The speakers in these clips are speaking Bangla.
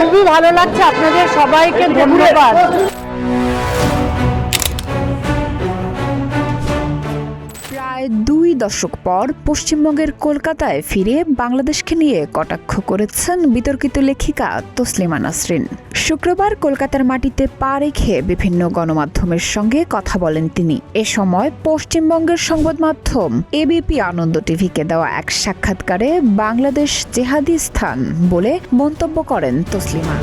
খুবই ভালো লাগছে, আপনাদের সবাইকে ধন্যবাদ। প্রায় 2 দশক পর পশ্চিমবঙ্গের কলকাতায় ফিরে বাংলাদেশকে নিয়ে কটাক্ষ করেছেন বিতর্কিত লেখিকা তসলিমা নাসরিন। শুক্রবার কলকাতার মাটিতে পা রেখে বিভিন্ন গণমাধ্যমের সঙ্গে কথা বলেন তিনি। এ সময় পশ্চিমবঙ্গের সংবাদ মাধ্যম এবিপি আনন্দ টিভিকে দেওয়া এক সাক্ষাৎকারে বাংলাদেশ জেহাদি স্থান বলে মন্তব্য করেন তসলিমা।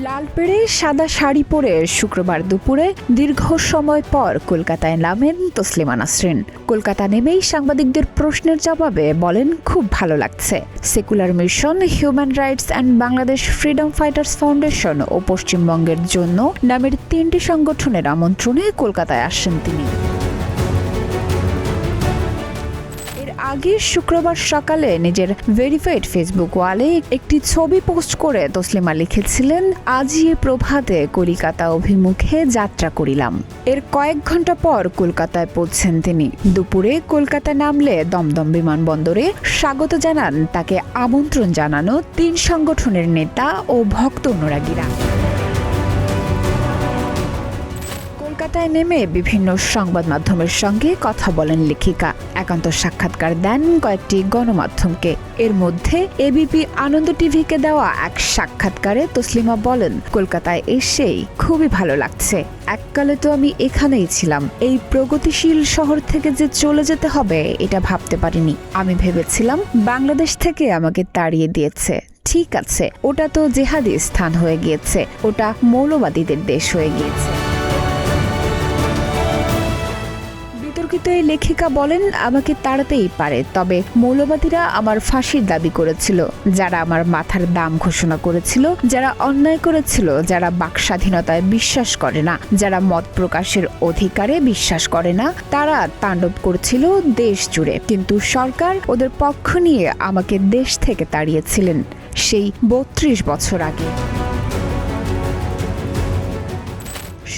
লাল পেড়ে সাদা শাড়ি পরে শুক্রবার দুপুরে দীর্ঘ সময় পর কলকাতায় নামেন তসলিমা নাসরিন। কলকাতা নেমেই সাংবাদিকদের প্রশ্নের জবাবে বলেন, খুব ভালো লাগছে। Secular mission, human rights and Bangladesh freedom fighters foundation ও পশ্চিমবঙ্গের জন্য নামের 3টি সংগঠনের আমন্ত্রণে কলকাতায় আসেন তিনি। আগে শুক্রবার সকালে নিজের ভেরিফাইড ফেসবুক ওয়ালে একটি ছবি পোস্ট করে তসলিমা লিখেছিলেন, আজই প্রভাতে কলিকাতা অভিমুখে যাত্রা করিলাম। এর কয়েক ঘন্টা পর কলকাতায় পৌঁছেন তিনি। দুপুরে কলকাতা নামলে দমদম বিমানবন্দরে স্বাগত জানান তাকে আমন্ত্রণ জানানো 3 সংগঠনের নেতা ও ভক্ত অনুরাগীরা। কলকাতায় নেমে বিভিন্ন সংবাদ মাধ্যমের সঙ্গে কথা বলেন লেখিকা। একান্ত সাক্ষাৎকার দেন কয়েকটি গণমাধ্যমকে। এর মধ্যে এবিপি আনন্দ টিভিকে দেওয়া এক সাক্ষাৎকারে তসলিমা বলেন, কলকাতায় এসেই খুবই ভালো লাগছে। এককালে তো আমি এখানেই ছিলাম। এই প্রগতিশীল শহর থেকে যে চলে যেতে হবে এটা ভাবতে পারিনি। আমি ভেবেছিলাম বাংলাদেশ থেকে আমাকে তাড়িয়ে দিয়েছে। ঠিক আছে, ওটা তো জেহাদি স্থান হয়ে গিয়েছে, ওটা মৌলবাদীদের দেশ হয়ে গিয়েছে। বিতর্কিত এই লেখিকা বলেন, আমাকে তাড়াতেই পারে, তবে মৌলবাদীরা আমার ফাঁসির দাবি করেছিল। যারা আমার মাথার দাম ঘোষণা করেছিল, যারা অন্যায় করেছিল, যারা বাক স্বাধীনতায় বিশ্বাস করে না, যারা মত প্রকাশের অধিকারে বিশ্বাস করে না, তারা তাণ্ডব করছিল দেশ জুড়ে। কিন্তু সরকার ওদের পক্ষ নিয়ে আমাকে দেশ থেকে তাড়িয়েছিলেন সেই 32 বছর আগে।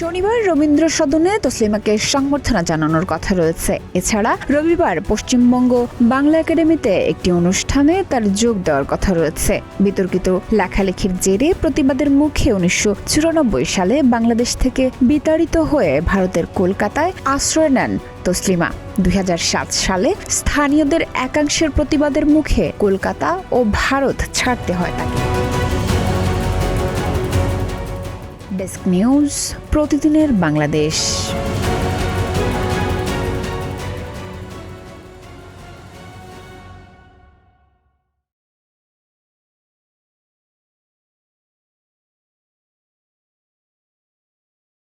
শনিবার রবীন্দ্র সদনে তসলিমাকে সংবর্ধনা জানানোর কথা রয়েছে। এছাড়া রবিবার পশ্চিমবঙ্গ বাংলা একাডেমিতে একটি অনুষ্ঠানে তার যোগ দেওয়ার কথা রয়েছে। বিতর্কিত লেখালেখির জেরে প্রতিবাদের মুখে 1994 সালে বাংলাদেশ থেকে বিতাড়িত হয়ে ভারতের কলকাতায় আশ্রয় নেন তসলিমা। 2007 সালে স্থানীয়দের একাংশের প্রতিবাদের মুখে কলকাতা ও ভারত ছাড়তে হয় তাকে। ডেস্ক নিউজ, প্রতিদিনের বাংলাদেশ।